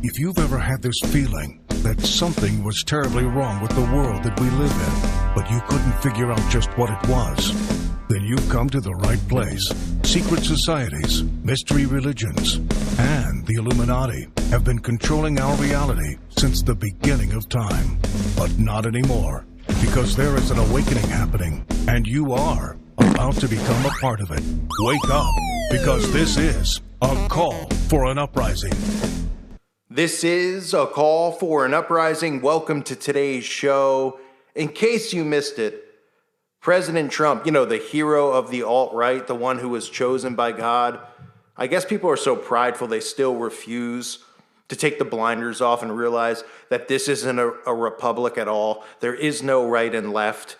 If you've ever had this feeling that something was terribly wrong with the world that we live in, but you couldn't figure out just what it was, then you've come to the right place. Secret societies, mystery religions, and the Illuminati have been controlling our reality since the beginning of time. But not anymore, because there is an awakening happening, and you are about to become a part of it. Wake up, because this is a call for an uprising. This is a call for an uprising. Welcome to today's show. In case you missed it, President Trump, the hero of the alt-right, the one who was chosen by God, I guess people are so prideful they still refuse to take the blinders off and realize that this isn't a republic at all. There is no right and left.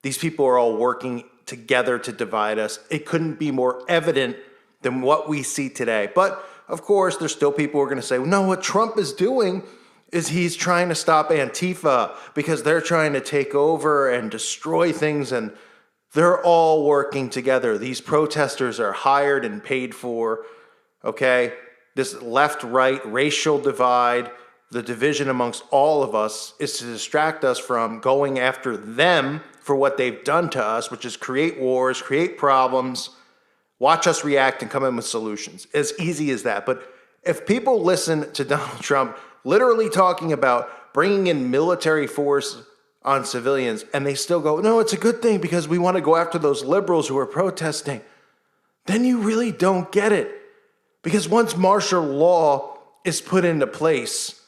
These people are all working together to divide us. It couldn't be more evident than what we see today. But of course, there's still people who are going to say, well, no, what Trump is doing is he's trying to stop Antifa because they're trying to take over and destroy things, and they're all working together. These protesters are hired and paid for, okay? This left-right racial divide, the division amongst all of us, is to distract us from going after them for what they've done to us, which is create wars, create problems, watch us react and come in with solutions. As easy as that. But if people listen to Donald Trump literally talking about bringing in military force on civilians, and they still go, no, it's a good thing because we want to go after those liberals who are protesting, then you really don't get it. Because once martial law is put into place,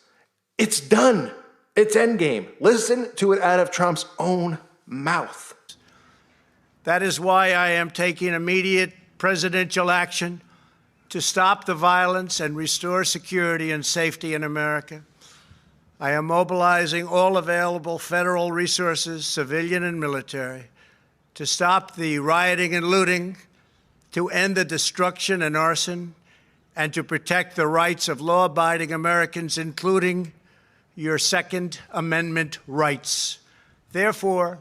it's done. It's endgame. Listen to it out of Trump's own mouth. That is why I am taking immediate presidential action to stop the violence and restore security and safety in America. I am mobilizing all available federal resources, civilian and military, to stop the rioting and looting, to end the destruction and arson, and to protect the rights of law-abiding Americans, including your Second Amendment rights. Therefore,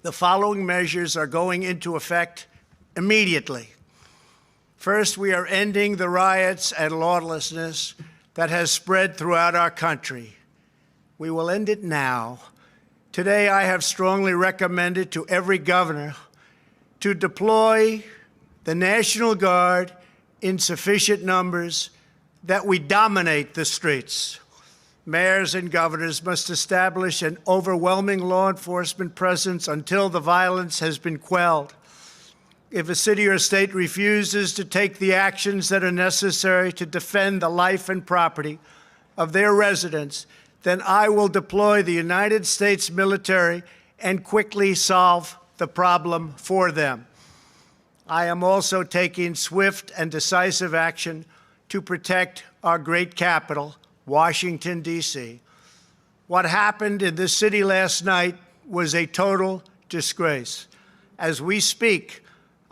the following measures are going into effect immediately. First, we are ending the riots and lawlessness that has spread throughout our country. We will end it now. Today, I have strongly recommended to every governor to deploy the National Guard in sufficient numbers that we dominate the streets. Mayors and governors must establish an overwhelming law enforcement presence until the violence has been quelled. If a city or state refuses to take the actions that are necessary to defend the life and property of their residents, then I will deploy the United States military and quickly solve the problem for them. I am also taking swift and decisive action to protect our great capital, Washington, D.C. What happened in this city last night was a total disgrace. As we speak,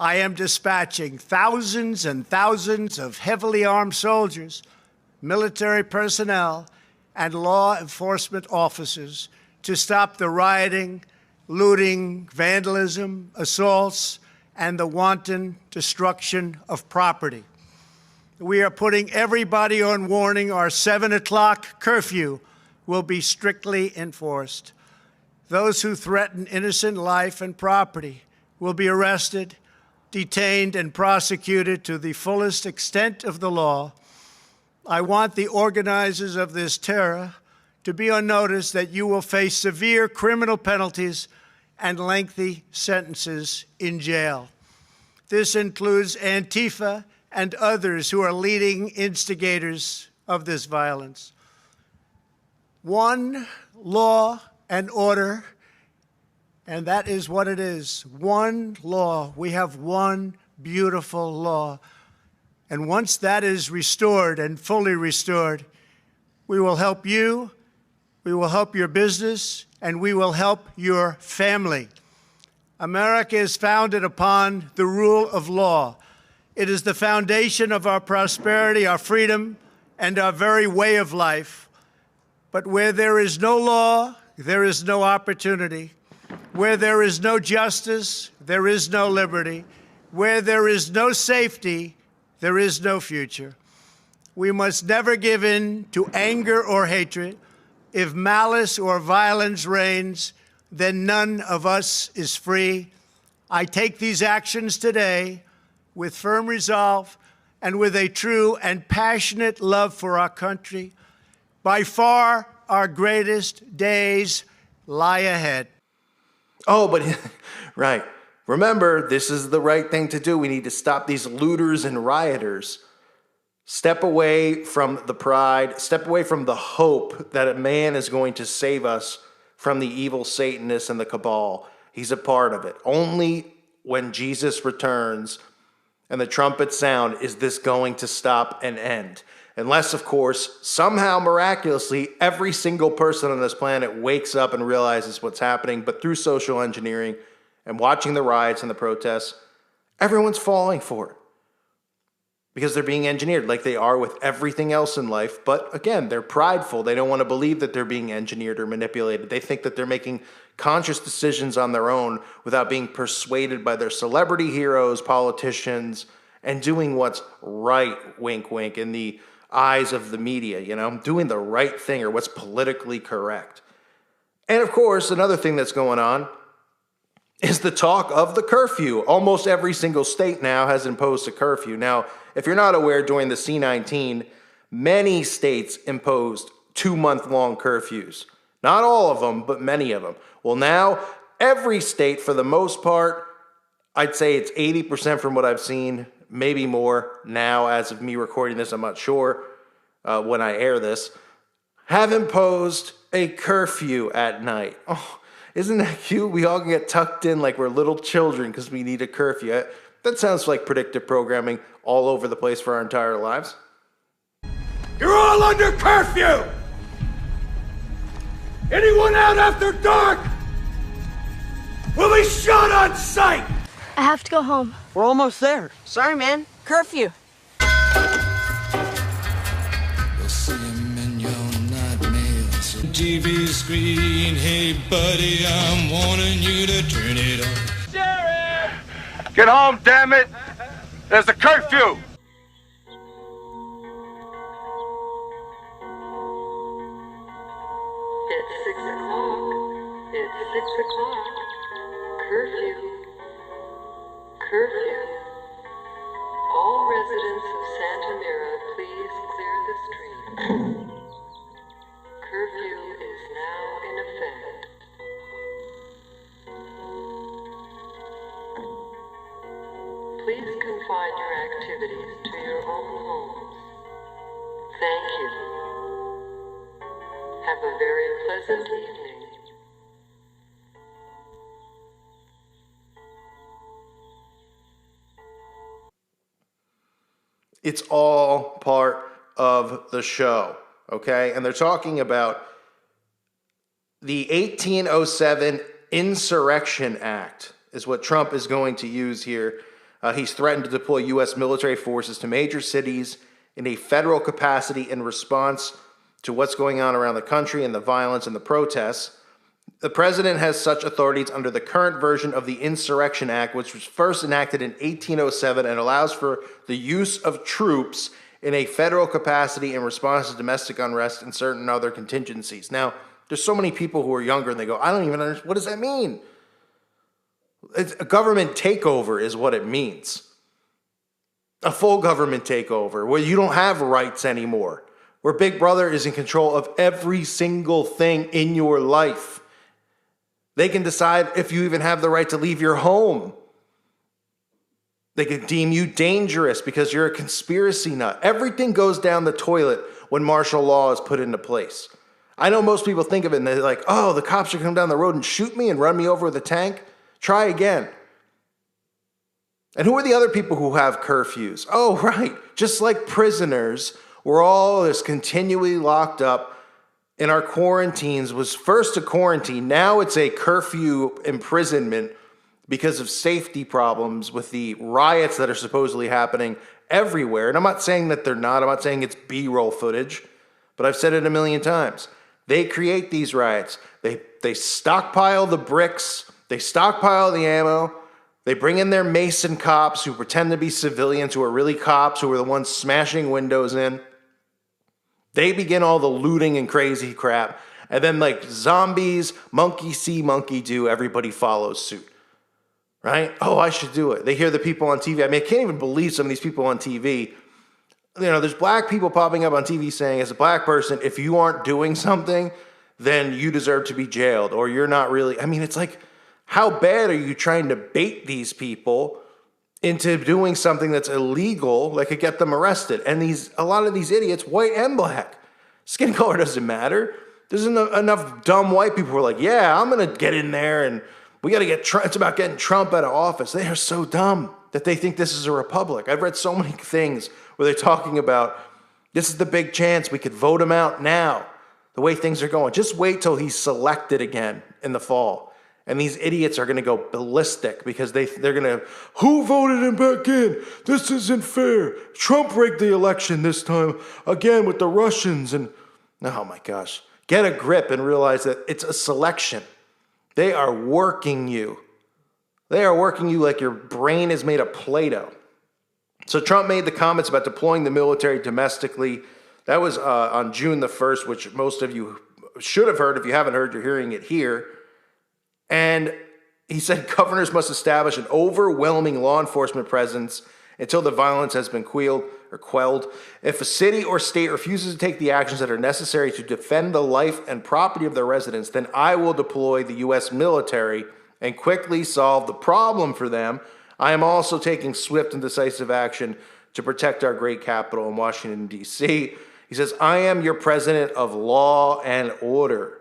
I am dispatching thousands and thousands of heavily armed soldiers, military personnel, and law enforcement officers to stop the rioting, looting, vandalism, assaults, and the wanton destruction of property. We are putting everybody on warning. Our 7 o'clock curfew will be strictly enforced. Those who threaten innocent life and property will be arrested, detained, and prosecuted to the fullest extent of the law. I want the organizers of this terror to be on notice that you will face severe criminal penalties and lengthy sentences in jail. This includes Antifa and others who are leading instigators of this violence. One law and order, and that is what it is. One law. We have one beautiful law. And once that is restored and fully restored, we will help you, we will help your business, and we will help your family. America is founded upon the rule of law. It is the foundation of our prosperity, our freedom, and our very way of life. But where there is no law, there is no opportunity. Where there is no justice, there is no liberty. Where there is no safety, there is no future. We must never give in to anger or hatred. If malice or violence reigns, then none of us is free. I take these actions today with firm resolve and with a true and passionate love for our country. By far, our greatest days lie ahead. Oh, but right. Remember, this is the right thing to do. We need to stop these looters and rioters. Step away from the pride. Step away from the hope that a man is going to save us from the evil Satanists and the cabal. He's a part of it. Only when Jesus returns and the trumpets sound is this going to stop and end. Unless, of course, somehow miraculously, every single person on this planet wakes up and realizes what's happening. But through social engineering and watching the riots and the protests, everyone's falling for it. Because they're being engineered like they are with everything else in life. But again, they're prideful. They don't want to believe that they're being engineered or manipulated. They think that they're making conscious decisions on their own without being persuaded by their celebrity heroes, politicians, and doing what's right, wink, wink, in the eyes of the media, doing the right thing or what's politically correct. And of course, another thing that's going on is the talk of the curfew. Almost every single state now has imposed a curfew. Now, if you're not aware, during the C-19, many states imposed 2-month-long curfews. Not all of them, but many of them. Well, now, every state, for the most part, I'd say it's 80% from what I've seen, maybe more now as of me recording this, I'm not sure when I air this, have imposed a curfew at night. Oh, isn't that cute? We all get tucked in like we're little children because we need a curfew. That sounds like predictive programming all over the place for our entire lives. You're all under curfew! Anyone out after dark will be shot on sight! I have to go home. We're almost there. Sorry, man. Curfew. TV screen, hey buddy, I'm warning you to turn it on. Sheriff! Get home, damn it! There's a curfew! It's 6 o'clock. It's 6 o'clock. Curfew. Curfew. All residents of Santa Mira, please clear the street. Curfew is now in effect. Please confine your activities to your own homes. Thank you. Have a very pleasant evening. It's all part of the show, okay? And they're talking about the 1807 Insurrection Act is what Trump is going to use here. He's threatened to deploy U.S. military forces to major cities in a federal capacity in response to what's going on around the country and the violence and the protests. The president has such authorities under the current version of the Insurrection Act, which was first enacted in 1807 and allows for the use of troops in a federal capacity in response to domestic unrest and certain other contingencies. Now, there's so many people who are younger and they go, I don't even understand. What does that mean? It's a government takeover is what it means. A full government takeover where you don't have rights anymore, where Big Brother is in control of every single thing in your life. They can decide if you even have the right to leave your home. They can deem you dangerous because you're a conspiracy nut. Everything goes down the toilet when martial law is put into place. I know most people think of it and they're like, oh, the cops should come down the road and shoot me and run me over with a tank. Try again. And who are the other people who have curfews? Oh, right. Just like prisoners, we're all just continually locked up. In our quarantines was first a quarantine. Now it's a curfew imprisonment because of safety problems with the riots that are supposedly happening everywhere. And I'm not saying that they're not. I'm not saying it's B-roll footage, but I've said it a million times. They create these riots. They stockpile the bricks. They stockpile the ammo. They bring in their Mason cops who pretend to be civilians who are really cops, who are the ones smashing windows in. They begin all the looting and crazy crap. And then like zombies, monkey see, monkey do, everybody follows suit. Right? Oh, I should do it. They hear the people on TV. I mean, I can't even believe some of these people on TV. You know, there's black people popping up on TV saying, as a black person, if you aren't doing something, then you deserve to be jailed, or you're not really. I mean, it's like, how bad are you trying to bait these people into doing something that's illegal that could get them arrested? And a lot of these idiots, white and black, skin color doesn't matter. There's enough dumb white people who are like, yeah, I'm going to get in there and we got to get Trump. It's about getting Trump out of office. They are so dumb that they think this is a republic. I've read so many things where they're talking about this is the big chance we could vote him out now, the way things are going. Just wait till he's selected again in the fall. And these idiots are going to go ballistic because they're going to, who voted him back in? This isn't fair. Trump rigged the election this time again with the Russians. And oh my gosh, get a grip and realize that it's a selection. They are working you. They are working you like your brain is made of Play-Doh. So Trump made the comments about deploying the military domestically. That was on June the 1st, which most of you should have heard. If you haven't heard, you're hearing it here. And he said governors must establish an overwhelming law enforcement presence until the violence has been quelled. If a city or state refuses to take the actions that are necessary to defend the life and property of their residents, then I will deploy the U.S. military and quickly solve the problem for them. I am also taking swift and decisive action to protect our great capital in Washington, D.C. He says, I am your president of law and order.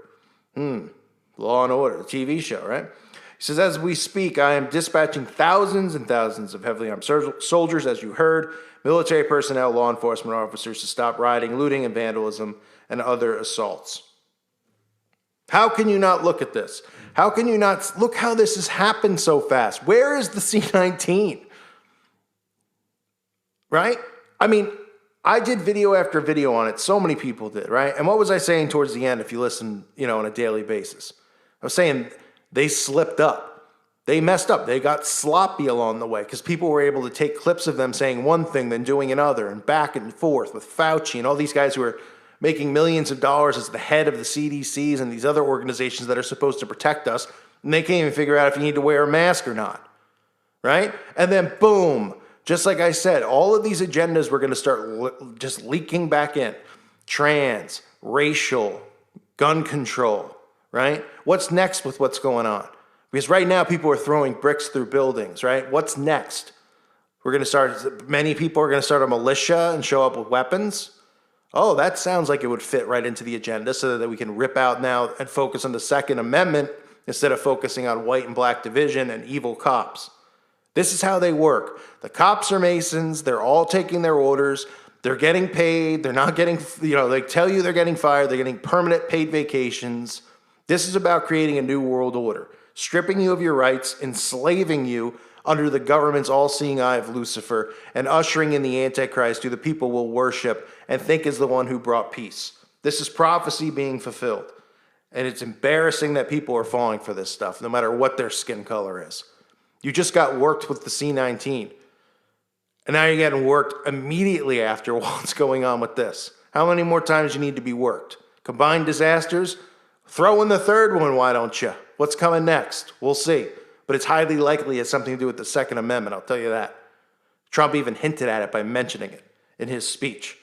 Law and Order, the TV show, right? He says, as we speak, I am dispatching thousands and thousands of heavily armed soldiers, as you heard, military personnel, law enforcement officers to stop rioting, looting, and vandalism, and other assaults. How can you not look at this? How can you not look how this has happened so fast? Where is the C-19? Right? I mean, I did video after video on it. So many people did, right? And what was I saying towards the end if you listen, on a daily basis? I was saying they slipped up. They messed up. They got sloppy along the way because people were able to take clips of them saying one thing, then doing another, and back and forth with Fauci and all these guys who are making millions of dollars as the head of the CDCs and these other organizations that are supposed to protect us, and they can't even figure out if you need to wear a mask or not, right? And then boom, just like I said, all of these agendas were going to start just leaking back in. Trans, racial, gun control, right? What's next with what's going on? Because right now people are throwing bricks through buildings, right? What's next? Many people are going to start a militia and show up with weapons. Oh, that sounds like it would fit right into the agenda so that we can rip out now and focus on the Second Amendment instead of focusing on white and black division and evil cops. This is how they work. The cops are Masons. They're all taking their orders. They're getting paid. They're not getting, they tell you they're getting fired. They're getting permanent paid vacations. This is about creating a new world order, stripping you of your rights, enslaving you under the government's all-seeing eye of Lucifer, and ushering in the Antichrist who the people will worship and think is the one who brought peace. This is prophecy being fulfilled. And it's embarrassing that people are falling for this stuff, no matter what their skin color is. You just got worked with the C-19. And now you're getting worked immediately after what's going on with this. How many more times you need to be worked? Combined disasters? Throw in the third one, why don't you? What's coming next? We'll see. But it's highly likely it has something to do with the Second Amendment, I'll tell you that. Trump even hinted at it by mentioning it in his speech.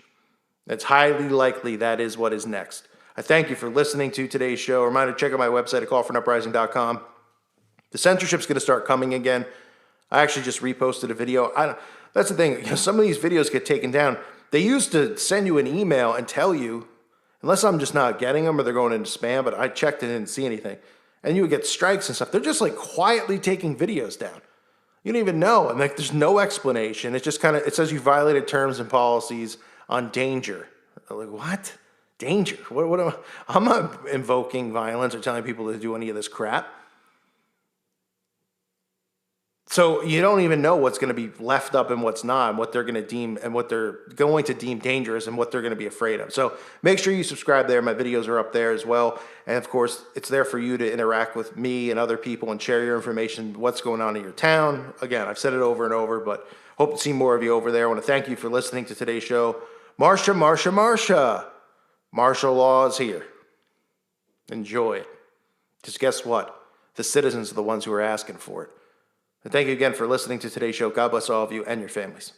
It's highly likely that is what is next. I thank you for listening to today's show. Reminder, check out my website at callforanuprising.com. The censorship's going to start coming again. I actually just reposted a video. That's the thing. Some of these videos get taken down. They used to send you an email and tell you, unless I'm just not getting them or they're going into spam, but I checked and didn't see anything. And you would get strikes and stuff. They're just like quietly taking videos down. You don't even know. And there's no explanation. It's just it says you violated terms and policies on danger. I'm like, what? Danger? What I'm not invoking violence or telling people to do any of this crap. So you don't even know what's going to be left up and what's not, and what they're going to deem and what they're going to deem dangerous and what they're going to be afraid of. So make sure you subscribe there. My videos are up there as well. And of course, it's there for you to interact with me and other people and share your information, what's going on in your town. Again, I've said it over and over, but hope to see more of you over there. I want to thank you for listening to today's show. Marsha, Marsha, Marsha. Martial law is here. Enjoy it. Because guess what? The citizens are the ones who are asking for it. And thank you again for listening to today's show. God bless all of you and your families.